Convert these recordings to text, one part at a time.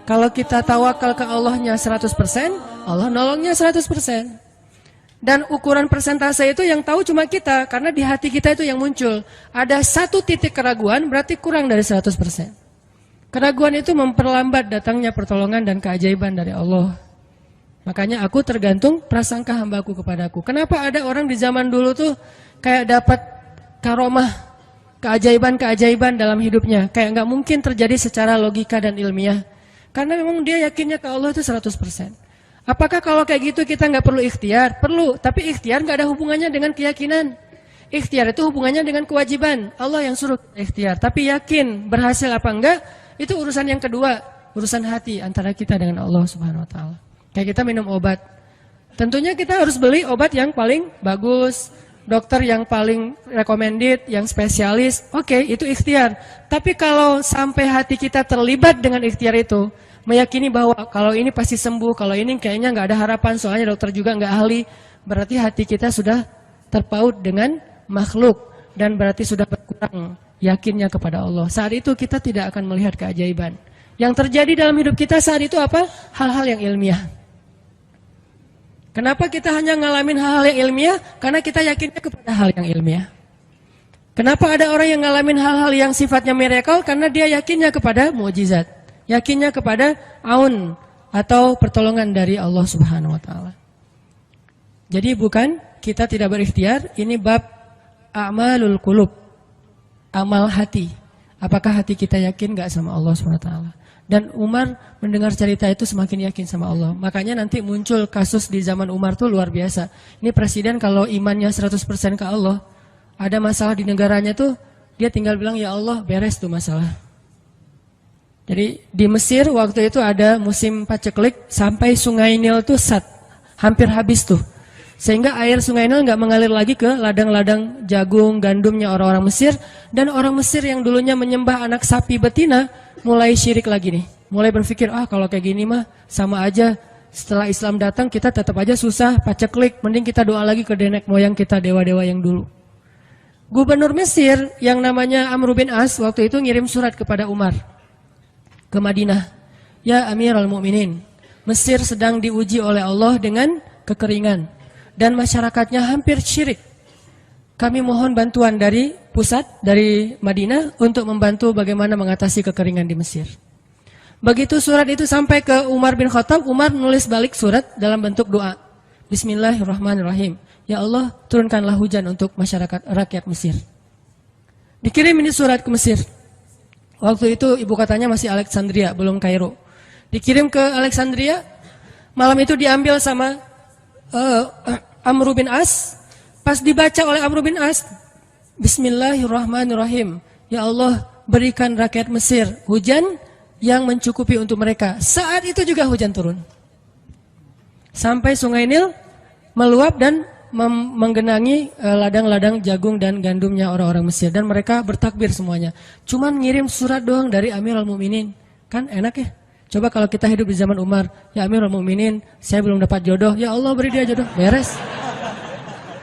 Kalau kita tawakal ke Allahnya 100%, Allah nolongnya 100%. Dan ukuran persentase itu yang tahu cuma kita, karena di hati kita itu yang muncul. Ada satu titik keraguan, berarti kurang dari 100%. Keraguan itu memperlambat datangnya pertolongan dan keajaiban dari Allah. Makanya aku tergantung prasangka hambaku kepadaku. Kenapa ada orang di zaman dulu tuh kayak dapat karomah, keajaiban-keajaiban dalam hidupnya. Kayak nggak mungkin terjadi secara logika dan ilmiah. Karena memang dia yakinnya ke Allah itu 100%. Apakah kalau kayak gitu kita nggak perlu ikhtiar? Perlu, tapi ikhtiar nggak ada hubungannya dengan keyakinan. Ikhtiar itu hubungannya dengan kewajiban. Allah yang suruh ikhtiar, tapi yakin berhasil apa enggak, itu urusan yang kedua, urusan hati antara kita dengan Allah Subhanahu wa taala. Kayak kita minum obat. Tentunya kita harus beli obat yang paling bagus, dokter yang paling recommended, yang spesialis. Oke, itu ikhtiar. Tapi kalau sampai hati kita terlibat dengan ikhtiar itu, meyakini bahwa kalau ini pasti sembuh, kalau ini kayaknya nggak ada harapan, soalnya dokter juga nggak ahli, berarti hati kita sudah terpaut dengan makhluk dan berarti sudah berkurang yakinnya kepada Allah. Saat itu kita tidak akan melihat keajaiban. Yang terjadi dalam hidup kita saat itu apa? Hal-hal yang ilmiah. Kenapa kita hanya ngalamin hal-hal yang ilmiah? Karena kita yakinnya kepada hal yang ilmiah. Kenapa ada orang yang ngalamin hal-hal yang sifatnya miracle? Karena dia yakinnya kepada mukjizat. Yakinnya kepada aun atau pertolongan dari Allah Subhanahu wa taala. Jadi bukan kita tidak berikhtiar, ini bab a'malul qulub. Amal hati. Apakah hati kita yakin enggak sama Allah Subhanahu wa taala? Dan Umar mendengar cerita itu semakin yakin sama Allah. Makanya nanti muncul kasus di zaman Umar tuh luar biasa. Ini presiden kalau imannya 100% ke Allah, ada masalah di negaranya tuh dia tinggal bilang ya Allah, beres tuh masalah. Jadi di Mesir waktu itu ada musim paceklik sampai Sungai Nil tuh hampir habis tuh. Sehingga air Sungai Nil nggak mengalir lagi ke ladang-ladang jagung, gandumnya orang-orang Mesir. Dan orang Mesir yang dulunya menyembah anak sapi betina mulai syirik lagi nih. Mulai berpikir, kalau kayak gini mah sama aja. Setelah Islam datang kita tetap aja susah, paceklik. Mending kita doa lagi ke nenek moyang kita, dewa-dewa yang dulu. Gubernur Mesir yang namanya Amr bin As waktu itu ngirim surat kepada Umar ke Madinah. Ya Amirul Mukminin, Mesir sedang diuji oleh Allah dengan kekeringan dan masyarakatnya hampir syirik. Kami mohon bantuan dari pusat, dari Madinah untuk membantu bagaimana mengatasi kekeringan di Mesir. Begitu surat itu sampai ke Umar bin Khattab, Umar nulis balik surat dalam bentuk doa. Bismillahirrahmanirrahim. Ya Allah, turunkanlah hujan untuk masyarakat rakyat Mesir. Dikirim ini surat ke Mesir. Waktu itu ibu katanya masih Alexandria, belum Kairo. Dikirim ke Alexandria, malam itu diambil sama Amr bin As. Pas dibaca oleh Amr bin As, Bismillahirrahmanirrahim. Ya Allah, berikan rakyat Mesir hujan yang mencukupi untuk mereka. Saat itu juga hujan turun. Sampai Sungai Nil meluap dan menggenangi ladang-ladang jagung dan gandumnya orang-orang Mesir. Dan mereka bertakbir semuanya. Cuman ngirim surat doang dari Amirul Mukminin. Kan enak ya? Coba kalau kita hidup di zaman Umar. Ya Amirul Mukminin, saya belum dapat jodoh. Ya Allah beri dia jodoh. Beres.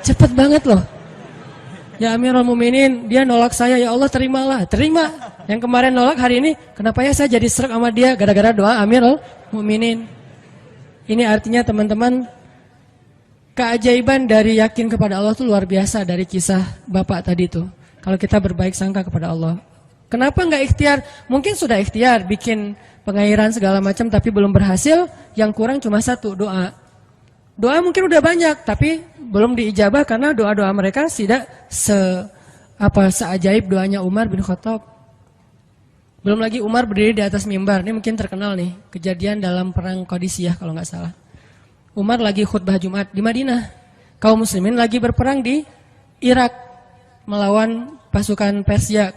Cepet banget loh. Ya Amirul Mukminin, dia nolak saya. Ya Allah terimalah. Terima. Yang kemarin nolak hari ini, kenapa ya saya jadi srek sama dia? Gara-gara doa Amirul Mukminin. Ini artinya teman-teman, keajaiban dari yakin kepada Allah itu luar biasa dari kisah bapak tadi itu. Kalau kita berbaik sangka kepada Allah. Kenapa nggak ikhtiar? Mungkin sudah ikhtiar, bikin pengairan segala macam tapi belum berhasil. Yang kurang cuma satu, doa. Doa mungkin udah banyak tapi belum diijabah karena doa-doa mereka tidak seajaib doanya Umar bin Khattab. Belum lagi Umar berdiri di atas mimbar. Ini mungkin terkenal nih, kejadian dalam perang Qadisiyah kalau nggak salah. Umar lagi khutbah Jumat di Madinah. Kaum muslimin lagi berperang di Irak melawan pasukan Persia,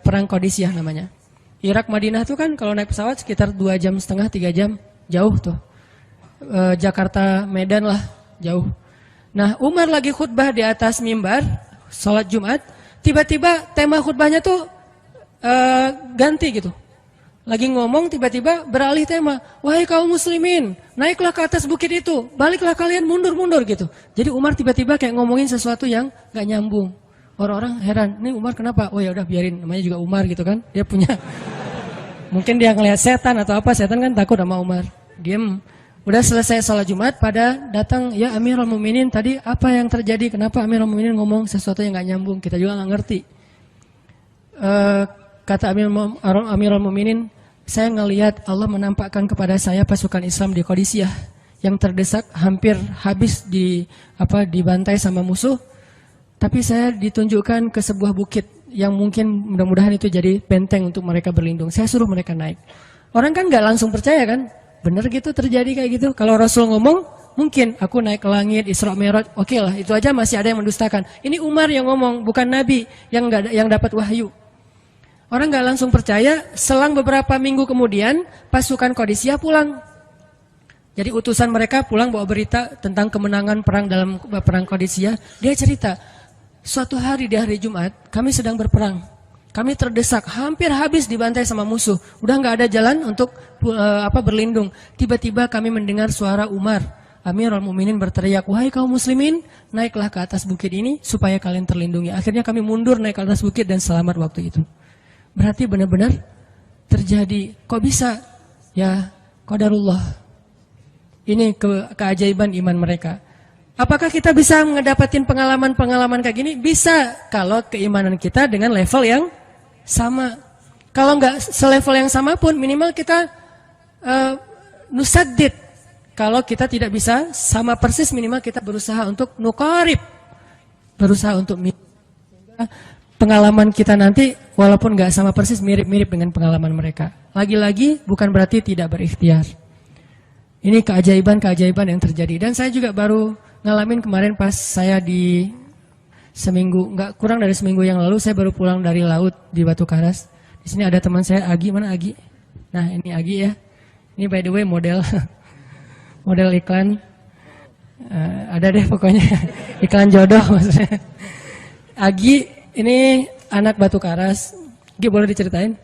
perang Qadisiyah namanya. Irak Madinah tuh kan kalau naik pesawat sekitar 2,5 jam, 3 jam, jauh tuh. Jakarta Medan lah, jauh. Nah, Umar lagi khutbah di atas mimbar, sholat Jumat, tiba-tiba tema khutbahnya tuh ganti gitu. Lagi ngomong tiba-tiba beralih tema. Wahai kaum muslimin, naiklah ke atas bukit itu, baliklah kalian mundur-mundur gitu. Jadi Umar tiba-tiba kayak ngomongin sesuatu yang gak nyambung. Orang-orang heran, ini Umar kenapa? Oh ya udah biarin, namanya juga Umar gitu kan. Dia punya Mungkin dia ngelihat setan atau apa, setan kan takut sama Umar. Diem. Udah selesai sholat Jumat, pada datang, ya Amirul Mukminin, tadi apa yang terjadi? Kenapa Amirul Mukminin ngomong sesuatu yang gak nyambung? Kita juga gak ngerti. Kata Amirul Mukminin, saya ngelihat Allah menampakkan kepada saya pasukan Islam di Qadisiyah yang terdesak, hampir habis dibantai sama musuh. Tapi saya ditunjukkan ke sebuah bukit yang mungkin mudah-mudahan itu jadi benteng untuk mereka berlindung. Saya suruh mereka naik. Orang kan nggak langsung percaya kan? Bener gitu terjadi kayak gitu. Kalau Rasul ngomong, mungkin aku naik ke langit, Isra Mi'raj, oke lah. Itu aja masih ada yang mendustakan. Ini Umar yang ngomong, bukan Nabi yang dapat wahyu. Orang nggak langsung percaya. Selang beberapa minggu kemudian, pasukan Qadisiyah pulang. Jadi utusan mereka pulang bawa berita tentang kemenangan perang dalam perang Qadisiyah. Dia cerita, suatu hari di hari Jumat, kami sedang berperang. Kami terdesak, hampir habis dibantai sama musuh. Udah nggak ada jalan untuk berlindung. Tiba-tiba kami mendengar suara Umar. Amirul Mukminin berteriak, wahai kaum muslimin, naiklah ke atas bukit ini supaya kalian terlindungi. Akhirnya kami mundur naik ke atas bukit dan selamat waktu itu. Berarti benar-benar terjadi. Kok bisa? Ya, qadarullah. Ini keajaiban iman mereka. Apakah kita bisa mendapatkan pengalaman-pengalaman kayak gini? Bisa, kalau keimanan kita dengan level yang sama. Kalau nggak selevel yang sama pun, minimal kita nusaddid. Kalau kita tidak bisa sama persis, minimal kita berusaha untuk nuqarib. Berusaha untuk pengalaman kita nanti, walaupun nggak sama persis, mirip-mirip dengan pengalaman mereka. Lagi-lagi, bukan berarti tidak berikhtiar. Ini keajaiban-keajaiban yang terjadi. Dan saya juga baru ngalamin kemarin pas saya di kurang dari seminggu yang lalu, saya baru pulang dari laut di Batu Karas. Di sini ada teman saya, Agi, mana Agi? Nah ini Agi ya. Ini by the way model iklan. Ada deh pokoknya iklan jodoh maksudnya. Agi ini anak Batu Karas. Agi boleh diceritain?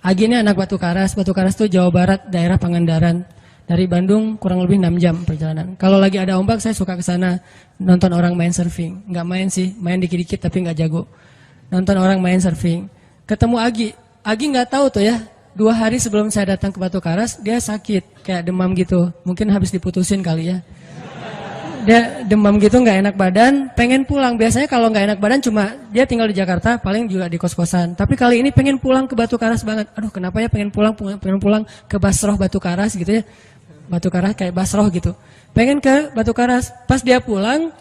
Agi ini anak Batu Karas. Batu Karas itu Jawa Barat, daerah Pangandaran. Dari Bandung kurang lebih 6 jam perjalanan. Kalau lagi ada ombak saya suka ke sana nonton orang main surfing. Nggak main sih, main dikit-dikit tapi nggak jago. Nonton orang main surfing. Ketemu Agi. Agi nggak tahu tuh ya. 2 hari sebelum saya datang ke Batu Karas dia sakit kayak demam gitu. Mungkin habis diputusin kali ya. Dia demam gitu, nggak enak badan, pengen pulang. Biasanya kalau nggak enak badan cuma dia tinggal di Jakarta, paling juga di kos-kosan. Tapi kali ini pengen pulang ke Batu Karas banget. Aduh kenapa ya pengen pulang ke Basroh Batu Karas gitu ya. Batu Karas kayak Basroh gitu. Pengen ke Batu Karas. Pas dia pulang,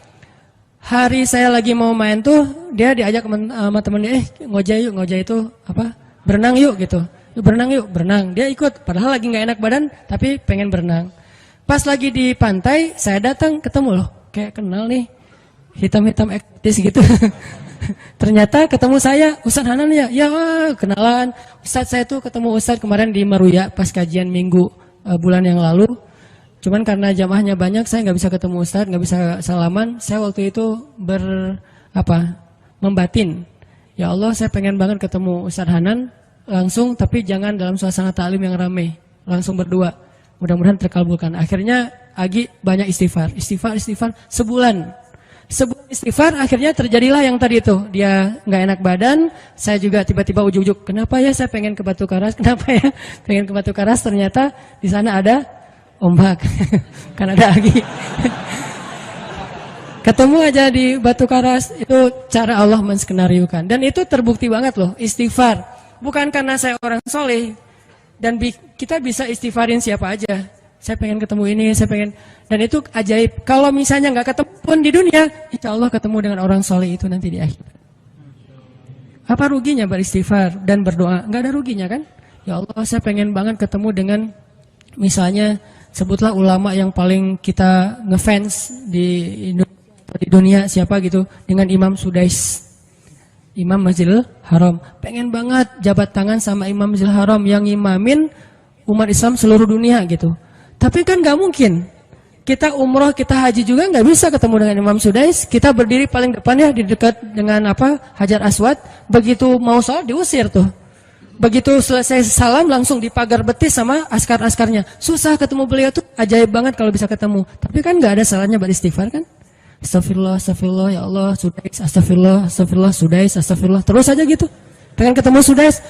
hari saya lagi mau main tuh, dia diajak sama temennya, ngojay itu apa? Berenang yuk gitu. Berenang yuk, berenang. Dia ikut, padahal lagi nggak enak badan, tapi pengen berenang. Pas lagi di pantai, saya datang ketemu loh, kayak kenal nih, hitam-hitam ektis gitu. Ternyata ketemu saya, Ustadz Hanan ya, kenalan. Ustadz saya tuh ketemu Ustadz kemarin di Maruya pas kajian minggu bulan yang lalu. Cuman karena jamaahnya banyak, saya nggak bisa ketemu Ustadz, nggak bisa salaman. Saya waktu itu membatin. Ya Allah, saya pengen banget ketemu Ustadz Hanan langsung, tapi jangan dalam suasana ta'lim yang ramai, langsung berdua. Mudah-mudahan terkabulkan. Akhirnya Agi banyak istighfar sebulan istighfar, akhirnya terjadilah yang tadi itu. Dia nggak enak badan, saya juga tiba-tiba ujuk-ujuk, kenapa ya saya pengen ke Batu Karas, pengen ke Batu Karas, ternyata di sana ada ombak, kan ada Agi. Ketemu aja di Batu Karas, itu cara Allah menskenariokan. Dan itu terbukti banget loh, istighfar. Bukan karena saya orang soleh, dan kita bisa istighfarin siapa aja. Saya pengen ketemu ini, dan itu ajaib. Kalau misalnya nggak ketemu pun di dunia, insya Allah ketemu dengan orang soleh itu nanti di akhir. Apa ruginya beristighfar dan berdoa? Nggak ada ruginya kan? Ya Allah, saya pengen banget ketemu dengan, misalnya, sebutlah ulama yang paling kita ngefans di dunia siapa gitu, dengan Imam Sudais, Imam Masjidil Haram. Pengen banget jabat tangan sama Imam Masjidil Haram yang imamin umat Islam seluruh dunia gitu. Tapi kan nggak mungkin. Kita umroh, kita haji juga nggak bisa ketemu dengan Imam Sudais. Kita berdiri paling depan ya, di dekat dengan Hajar Aswad. Begitu mau sholat diusir tuh. Begitu selesai salam langsung dipagar betis sama askar-askarnya. Susah ketemu beliau tuh, ajaib banget kalau bisa ketemu. Tapi kan nggak ada salahnya beristighfar kan? Astagfirullah, astagfirullah, ya Allah, Sudais, astagfirullah, astagfirullah, Sudais, astagfirullah. Terus aja gitu. Pengen ketemu Sudais.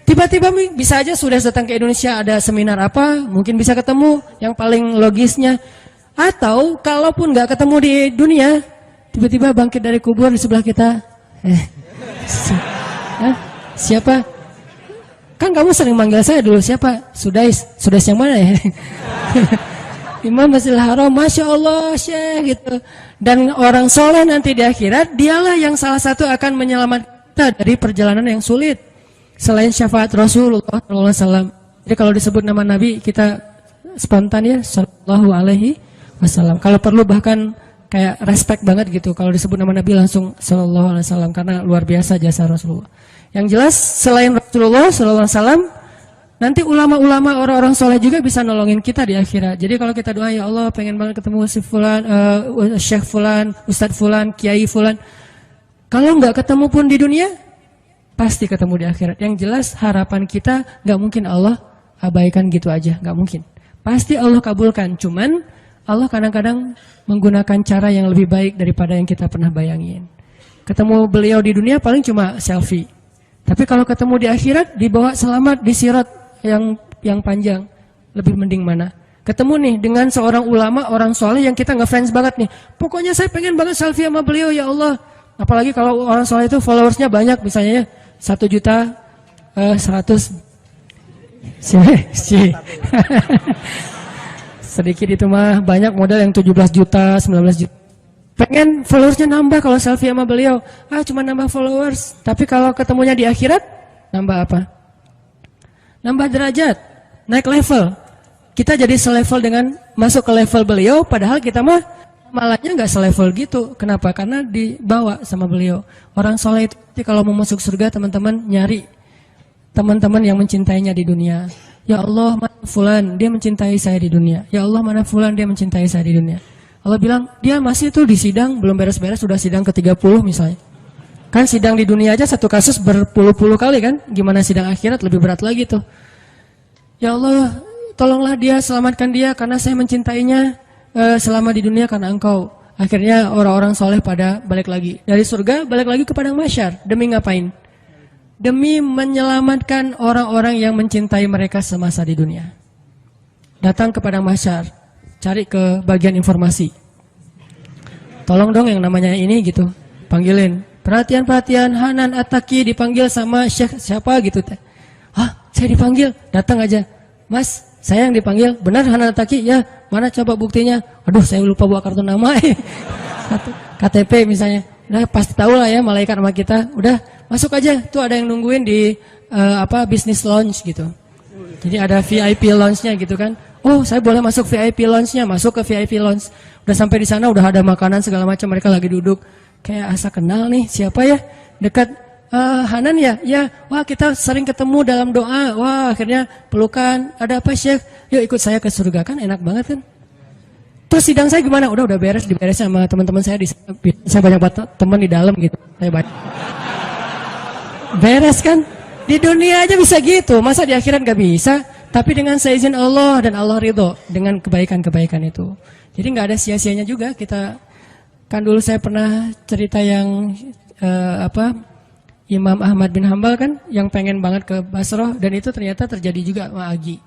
Tiba-tiba bisa aja sudah datang ke Indonesia, ada seminar apa, mungkin bisa ketemu yang paling logisnya. Atau kalaupun nggak ketemu di dunia, tiba-tiba bangkit dari kubur di sebelah kita. Siapa? Kan kamu sering manggil saya dulu, siapa? Sudais yang mana ya? Imam Masjidil Haram, Masya Allah, Syekh gitu. Dan orang soleh nanti di akhirat, dialah yang salah satu akan menyelamatkan kita dari perjalanan yang sulit. Selain syafaat Rasulullah SAW. Jadi kalau disebut nama Nabi, kita spontan ya, Sallallahu Alaihi Wasallam. Kalau perlu bahkan kayak respect banget gitu. Kalau disebut nama Nabi langsung Sallallahu Alaihi Wasallam, karena luar biasa jasa Rasulullah. Yang jelas selain Rasulullah Sallallahu Alaihi Wasallam, nanti ulama-ulama orang-orang soleh juga bisa nolongin kita di akhirat. Jadi kalau kita doa, ya Allah pengen banget ketemu si Fulan, Syekh Fulan, Ustadz Fulan, Kiai Fulan. Kalau nggak ketemu pun di dunia, pasti ketemu di akhirat. Yang jelas harapan kita nggak mungkin Allah abaikan gitu aja, nggak mungkin. Pasti Allah kabulkan. Cuman Allah kadang-kadang menggunakan cara yang lebih baik daripada yang kita pernah bayangin. Ketemu beliau di dunia paling cuma selfie. Tapi kalau ketemu di akhirat, dibawa selamat di sirat yang panjang, lebih mending mana? Ketemu nih dengan seorang ulama, orang soleh yang kita ngefans banget nih. Pokoknya saya pengen banget selfie sama beliau, ya Allah. Apalagi kalau orang soleh itu followersnya banyak, misalnya 1.100.000. Sedikit itu mah, banyak model yang 17 juta, 19 juta. Pengen followersnya nambah kalau selfie sama beliau. Cuma nambah followers. Tapi kalau ketemunya di akhirat, nambah apa? Nambah derajat, naik level. Kita jadi selevel dengan masuk ke level beliau, padahal kita mah malahnya nggak selevel gitu. Kenapa? Karena dibawa sama beliau. Orang soleh itu kalau mau masuk surga, teman-teman nyari teman-teman yang mencintainya di dunia. Ya Allah, mana Fulan, dia mencintai saya di dunia. Ya Allah, mana Fulan, dia mencintai saya di dunia. Allah bilang, dia masih tuh di sidang, belum beres-beres, sudah sidang ke-30 misalnya. Kan sidang di dunia aja satu kasus berpuluh-puluh kali kan. Gimana sidang akhirat, lebih berat lagi tuh. Ya Allah, tolonglah dia, selamatkan dia, karena saya mencintainya selama di dunia karena engkau. Akhirnya orang-orang soleh pada balik lagi. Dari surga, balik lagi ke padang mahsyar. Demi ngapain? Demi menyelamatkan orang-orang yang mencintai mereka semasa di dunia. Datang ke padang mahsyar, cari ke bagian informasi. Tolong dong yang namanya ini gitu, panggilin. Perhatian-perhatian, Hanan At-Taki dipanggil sama Syekh siapa gitu. Saya dipanggil, datang aja. Mas, saya yang dipanggil, benar Hanan At-Taki? Ya, mana coba buktinya? Aduh, saya lupa bawa kartu nama. KTP misalnya. Udah pasti tahu lah ya malaikat sama kita. Udah, masuk aja. Tuh ada yang nungguin di business lounge gitu. Jadi ada VIP lounge-nya gitu kan. Oh, saya boleh masuk VIP lounge-nya, masuk ke VIP lounge. Udah sampai di sana, udah ada makanan segala macam, mereka lagi duduk. Kayak asa kenal nih, siapa ya? Dekat Hanan ya? Ya, wah kita sering ketemu dalam doa. Wah, akhirnya pelukan. Ada apa Syekh? Yuk ikut saya ke surga, kan enak banget kan? Terus sidang saya gimana? Udah beres, diberes sama teman-teman saya di sana. Saya banyak teman di dalam gitu. Saya banyak. Beres kan? Di dunia aja bisa gitu, masa di akhirat gak bisa? Tapi dengan seizin Allah dan Allah ridho dengan kebaikan-kebaikan itu. Jadi nggak ada sia-sianya juga kita. Kan dulu saya pernah cerita yang Imam Ahmad bin Hambal kan, yang pengen banget ke Basrah, dan itu ternyata terjadi juga sama Agi.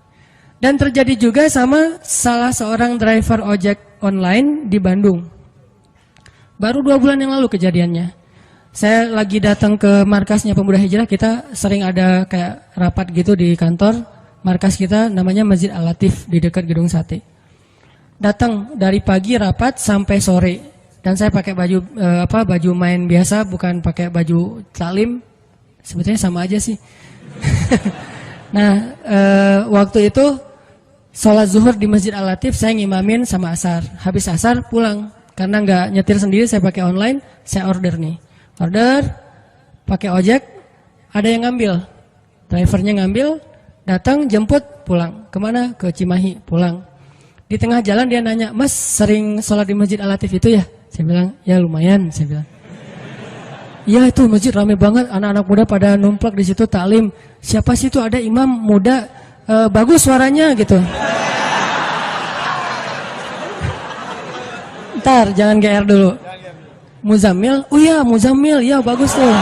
Dan terjadi juga sama salah seorang driver ojek online di Bandung. Baru 2 bulan yang lalu kejadiannya. Saya lagi datang ke markasnya Pemuda Hijrah, kita sering ada kayak rapat gitu di kantor. Markas kita namanya Masjid Al-Latif di dekat Gedung Sate. Datang dari pagi rapat sampai sore. Dan saya pakai baju main biasa, bukan pakai baju taklim. Sebetulnya sama aja sih. Nah, waktu itu sholat zuhur di Masjid Al-Latif, saya ngimamin sama asar. Habis asar pulang. Karena nggak nyetir sendiri, saya pakai online, saya order nih. Order, pakai ojek, ada yang ngambil. Drivernya ngambil, datang, jemput, pulang. Kemana? Ke Cimahi, pulang. Di tengah jalan dia nanya, Mas sering sholat di Masjid Al-Latif itu ya? Saya bilang, ya lumayan, saya bilang. Ya itu masjid rame banget, anak-anak muda pada numplak di situ taklim. Siapa sih itu? Ada imam muda, bagus suaranya gitu. Ntar, jangan GR dulu. Muzammil, oh iya Muzammil, ya bagus tuh.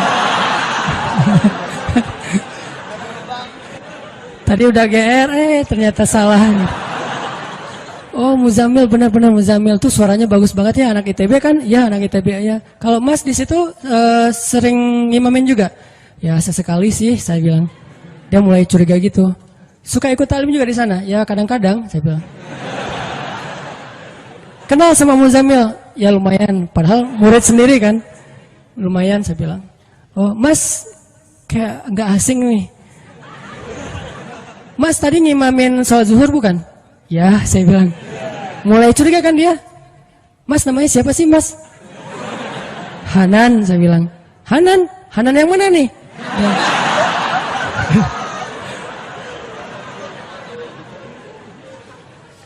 Tadi udah GR, ternyata salah. Oh, Muzamil, benar-benar Muzamil tuh suaranya bagus banget ya, anak ITB kan? Ya, anak ITB ya. Kalau Mas di situ sering ngimamin juga? Ya, sesekali sih saya bilang. Dia mulai curiga gitu. Suka ikut talim juga di sana? Ya, kadang-kadang saya bilang. Kenal sama Muzamil? Ya lumayan, padahal murid sendiri kan. Lumayan saya bilang. Oh, Mas kayak nggak asing nih. Mas tadi ngimamin sholat zuhur bukan? Ya, saya bilang. Mulai curiga kan dia. Mas namanya siapa sih Mas? Hanan, saya bilang. Hanan? Hanan yang mana nih? Ya.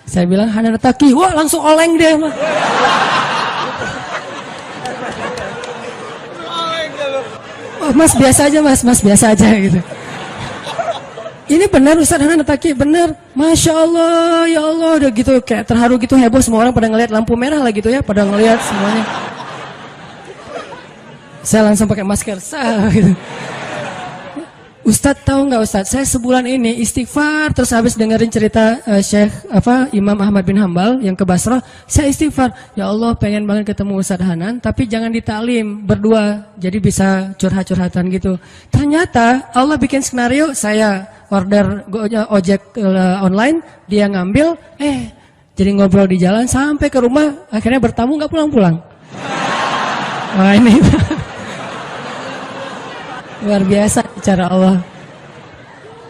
Saya bilang Hanan Taki. Wah, langsung oleng dia. Oh, Mas biasa aja Mas biasa aja gitu. Ini benar Ustaz Hanan Taki, benar. Masya Allah, ya Allah, udah gitu kayak terharu gitu, heboh, semua orang pada ngelihat lampu merah lah gitu ya, pada ngelihat semuanya. Saya langsung pakai masker, gitu. Ustadz tahu nggak Ustadz, saya sebulan ini istighfar terus habis dengerin cerita Imam Ahmad bin Hambal yang ke Basrah, saya istighfar, ya Allah pengen banget ketemu Ustadz Hanan, tapi jangan ditaklim berdua, jadi bisa curhat-curhatan gitu. Ternyata Allah bikin skenario, saya order ojek online, dia ngambil, jadi ngobrol di jalan sampai ke rumah, akhirnya bertamu nggak pulang-pulang. Wah ini luar biasa cara Allah.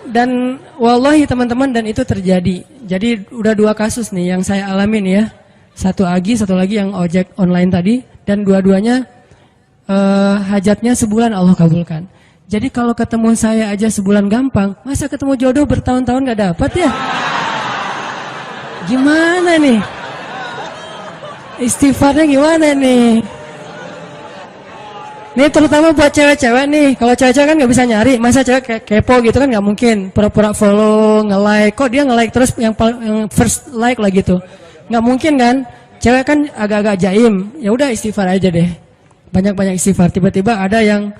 Dan wallahi teman-teman, dan itu terjadi. Jadi udah 2 kasus nih yang saya alamin ya. Satu lagi yang ojek online tadi, dan dua-duanya hajatnya sebulan Allah kabulkan. Jadi kalau ketemu saya aja sebulan gampang, masa ketemu jodoh bertahun-tahun gak dapat ya? Gimana nih? Istighfarnya gimana nih? Ini terutama buat cewek-cewek nih. Kalau cewek-cewek kan nggak bisa nyari. Masa cewek kayak kepo gitu kan nggak mungkin. Pura-pura follow, nge-like. Kok dia nge-like terus yang first like lah gitu. Nggak mungkin kan. Cewek kan agak-agak jaim. Ya udah istighfar aja deh. Banyak-banyak istighfar. Tiba-tiba ada yang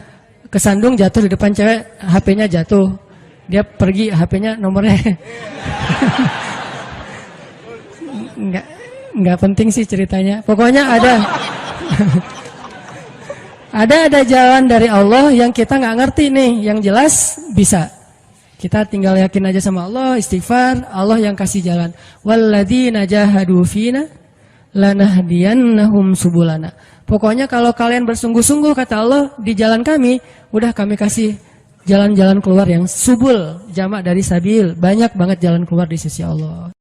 kesandung jatuh di depan cewek. HP-nya jatuh. Dia pergi, HP-nya nomornya. Nggak penting sih ceritanya. Pokoknya ada. Ada jalan dari Allah yang kita nggak ngerti nih, yang jelas bisa. Kita tinggal yakin aja sama Allah, istighfar, Allah yang kasih jalan. Walladzina jahadu fina lanahdiyannahum subulana. Pokoknya kalau kalian bersungguh-sungguh kata Allah di jalan kami, udah kami kasih jalan-jalan keluar yang subul, jamak dari sabil, banyak banget jalan keluar di sisi Allah.